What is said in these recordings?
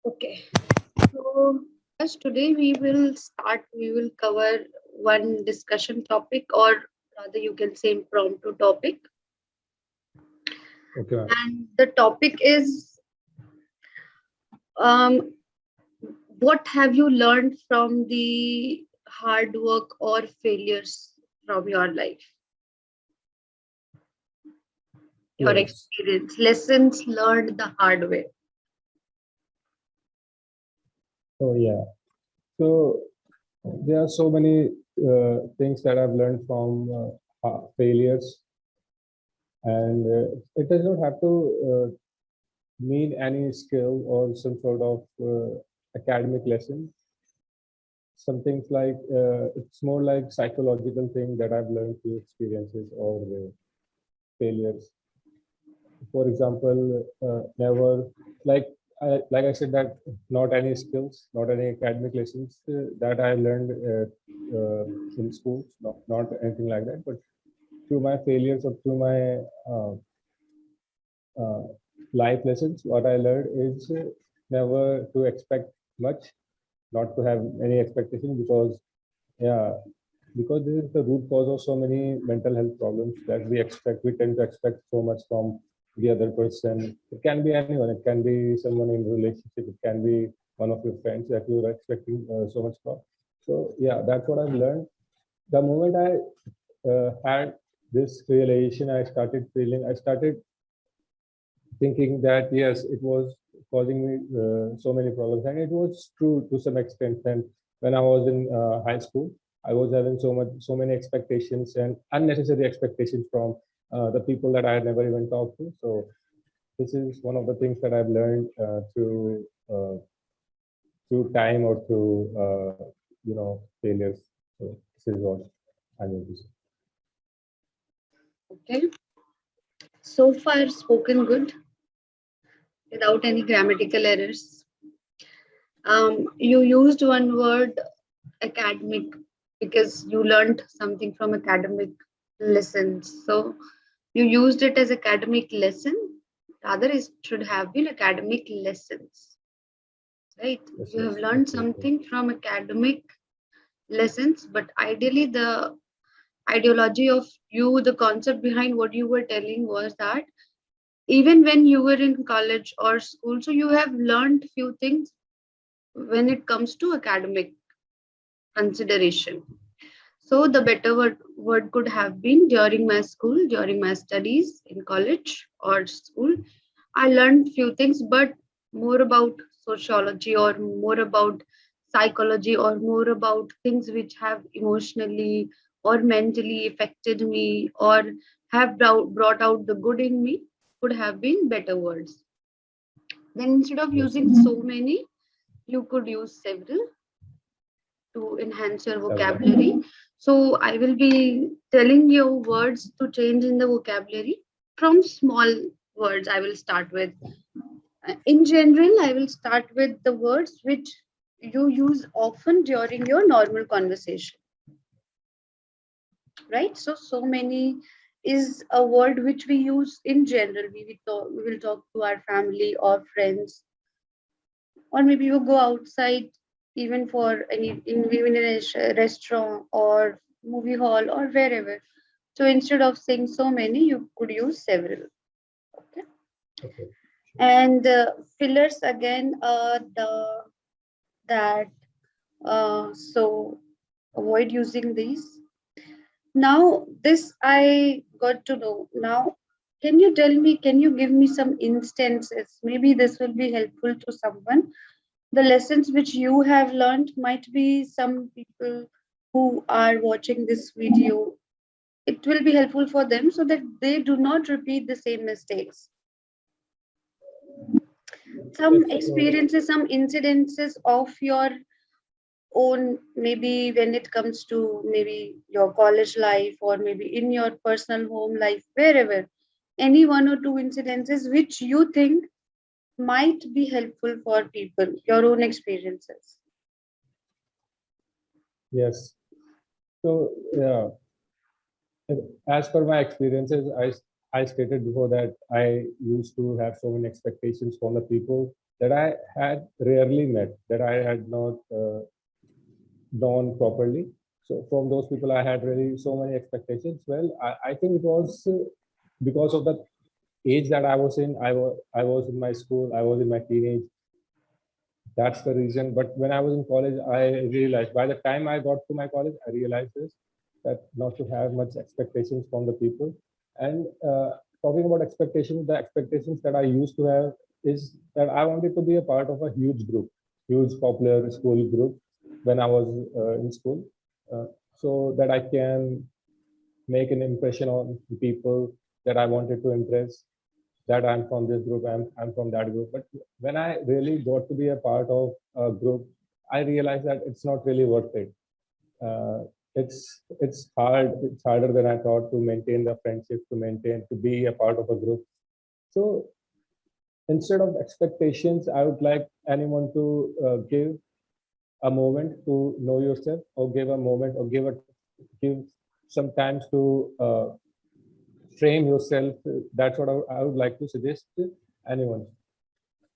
Okay. So, as today we will cover one discussion topic, or rather, you can say impromptu topic. Okay. And the topic is um, what have you learned from the hard work or failures from your life, your Yes. experience, lessons learned the hard way? Oh, yeah. So there are so many things that I've learned from failures, and it does not have to mean any skill or some sort of academic lesson. Some things like it's more like psychological thing that I've learned through experiences or failures. For example, never like like I said that not any skills, not any academic lessons that I learned in schools, not anything like that, but through my failures or through my uh, life lessons, what I learned is never to expect much, not to have any expectation because yeah, because this is the root cause of so many mental health problems that we tend to expect so much from the other person. It can be anyone, it can be someone in a relationship, it can be one of your friends that you are expecting so much from. So yeah, that's what I've learned. The moment I had this realization, I started thinking that yes, it was causing me so many problems, and it was true to some extent. And when I was in high school, I was having so many expectations and unnecessary expectations from the people that I had never even talked to. So this is one of the things that I've learned through time or through failures. So this is what I'm going to say. Okay. So far, spoken good without any grammatical errors. You used one word, academic, because you learned something from academic lessons. So you used it as academic lesson. Rather, it should have been academic lessons, right? Yes, You have yes, learned absolutely. something from academic lessons, but ideally, the ideology of you, the concept behind what you were telling was that even when you were in college or school, so you have learned few things when it comes to academic consideration. So the better word could have been during my school, during my studies in college or school. I learned few things, but more about sociology or more about psychology or more about things which have emotionally or mentally affected me or have brought out the good in me could have been better words. Then instead of Yes, using yes. so many, you could use several to enhance your Several. vocabulary. So I will be telling you words to change in the vocabulary from small words. I will start with. In general, I will start with the words which you use often during your normal conversation, right? So, so many is a word which we use in general. We will talk to our family or friends, or maybe you go outside even for even in a restaurant or movie hall or wherever. So instead of saying so many, you could use several. Okay. Okay. And fillers again, the that so avoid using these. Now this I got to know. Now, can you tell me? Can you give me some instances? Maybe this will be helpful to someone. The lessons which you have learned might be some people who are watching this video, it will be helpful for them so that they do not repeat the same mistakes. Some Yes. So experiences, some incidences of your own, maybe when it comes to maybe your college life or maybe in your personal home life, wherever, any one or two incidences which you think might be helpful for people, your own experiences. yes. So yeah, as per my experiences, I stated before that I used to have so many expectations from the people that I had rarely met, that I had not known properly. So from those people, I had really so many expectations. Well, I think it was because of the age that I was in. I was in my school. I was in my teenage. That's the reason. But when I was in college, I realized by the time I got to my college, I realized this, that not to have much expectations from the people. And talking about expectations, the expectations that I used to have is that I wanted to be a part of a huge group, huge popular school group when I was in school, uh, so that I can make an impression on the people that I wanted to impress, that I'm from this group, I'm from that group. But when I really got to be a part of a group, I realized that it's not really worth it. Uh, it's hard. It's harder than I thought to maintain the friendship, to be a part of a group. So instead of expectations, I would like anyone to give a moment to know yourself, or give a moment, or give some times to frame yourself. That's what I would like to suggest to anyone.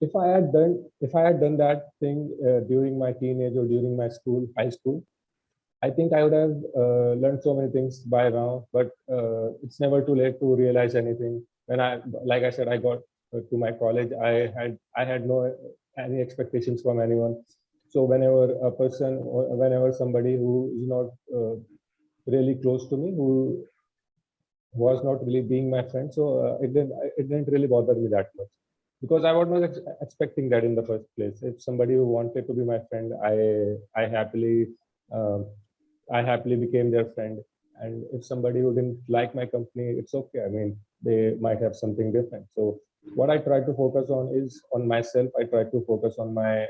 If I had done that thing during my teenage or during my high school, I think I would have learned so many things by now. But it's never too late to realize anything. When like I said, I got to my college, I had no any expectations from anyone. So whenever a person, or whenever somebody who is not really close to me, who was not really being my friend. So it didn't really bother me that much, because I was not expecting that in the first place. If somebody who wanted to be my friend, I happily uh, I happily became their friend. And if somebody who didn't like my company, it's okay. I mean, they might have something different. So what I try to focus on is on myself. I try to focus on my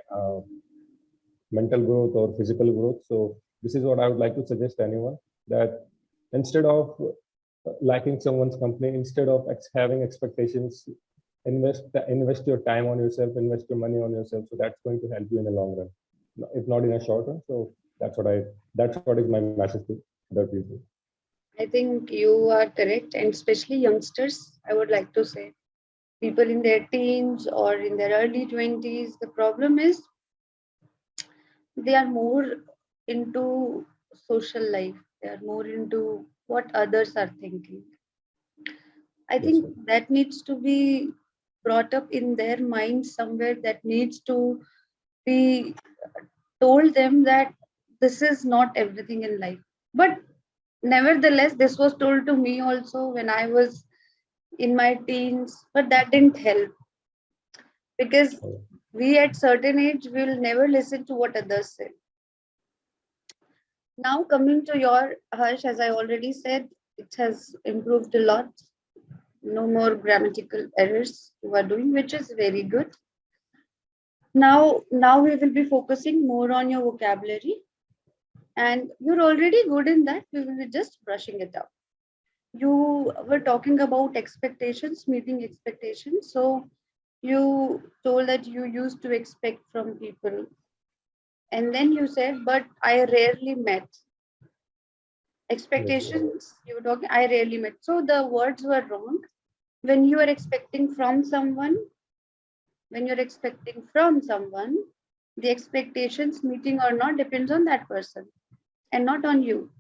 mental growth or physical growth. So this is what I would like to suggest anyone, that instead of liking someone's company, instead of having expectations, invest your time on yourself, invest your money on yourself. So that's going to help you in the long run, if not in a short run. So that's what is my message to the people. I think you are correct, and especially youngsters, I would like to say people in their teens or in their early 20s, the problem is they are more into social life, they are more into what others are thinking. I Yes, think sir. that needs to be brought up in their mind somewhere, that needs to be told them that this is not everything in life. But nevertheless, this was told to me also when I was in my teens, but that didn't help, because Oh, we at certain age will never listen to what others say. Now coming to your Harsh, as I already said, it has improved a lot. No more grammatical errors you are doing, which is very good. Now we will be focusing more on your vocabulary, and you're already good in that. We will be just brushing it up. You were talking about expectations, meeting expectations. So you told that you used to expect from people, and then you said, but I rarely met yes, sir. expectations. You were talking, I rarely met. So the words were wrong. When you are expecting from someone, when you're expecting from someone, the expectations meeting or not depends on that person and not on you.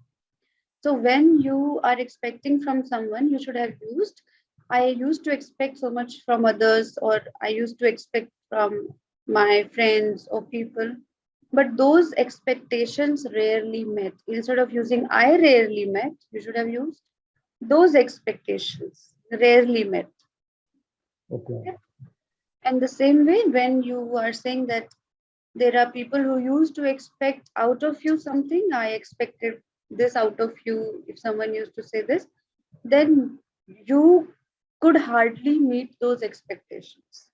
So when you are expecting from someone, you should have used, I used to expect so much from others, or I used to expect from my friends or people, but those expectations rarely met. Instead of using I rarely met, you should have used those expectations rarely met. Okay. Okay? And the same way, when you are saying that there are people who used to expect out of you something, I expected this out of you. If someone used to say this, then you could hardly meet those expectations.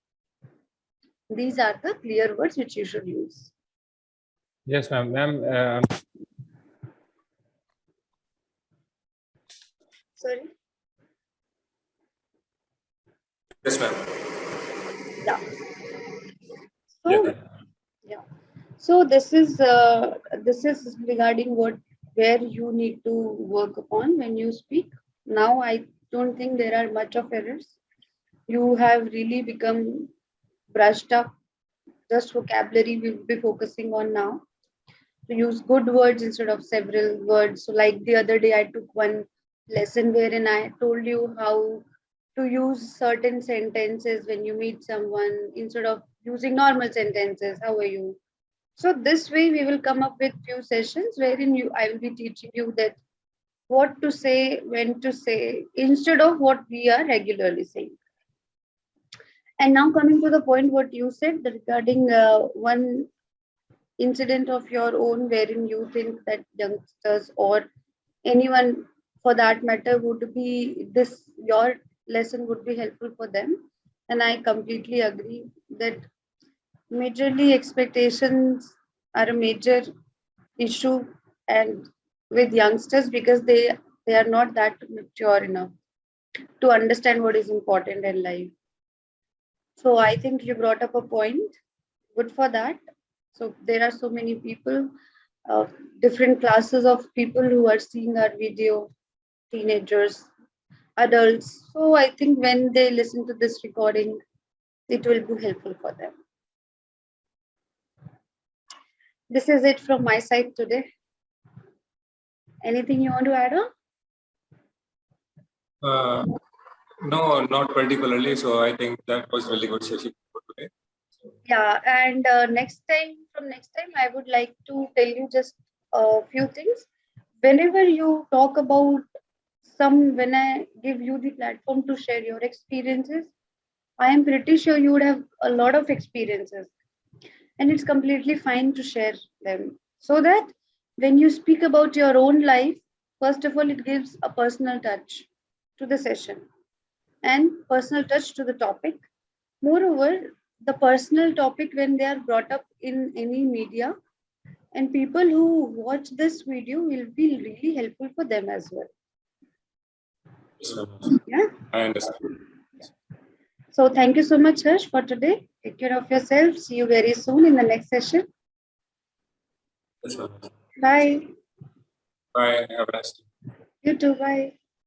These are the clear words which you should use. Yes, ma'am. Ma'am, Sorry. yes, ma'am. Yeah. Yeah. So yeah. So this is regarding what, where you need to work upon when you speak. Now I don't think there are much of errors. You have really become brushed up. Just vocabulary we'll be focusing on now. To use good words instead of several words. So, like the other day, I took one lesson wherein I told you how to use certain sentences when you meet someone instead of using normal sentences. How are you? So this way, we will come up with few sessions wherein I will be teaching you that what to say, when to say, instead of what we are regularly saying. And now coming to the point, what you said regarding one incident of your own wherein you think that youngsters or anyone for that matter would be this your lesson would be helpful for them, and I completely agree that majorly expectations are a major issue and with youngsters because they are not that mature enough to understand what is important in life. So I think you brought up a point. Good for that. So there are so many people, uh, different classes of people who are seeing our video, teenagers, adults. So I think when they listen to this recording, it will be helpful for them. This is it from my side today. Anything you want to add on? Uh, no, not particularly. So I think that was really good session for today. Yeah, and next time, I would like to tell you just a few things. Whenever you talk about when I give you the platform to share your experiences, I am pretty sure you would have a lot of experiences, and it's completely fine to share them. So that when you speak about your own life, first of all, it gives a personal touch to the session and personal touch to the topic. Moreover, the personal topic when they are brought up in any media and people who watch this video will be really helpful for them as well. So Yeah. I understand. So thank you so much, Harsh, for today. Take care of yourself. See you very soon in the next session. Yes, ma'am. Bye. Bye. Have a nice day. You too. Bye.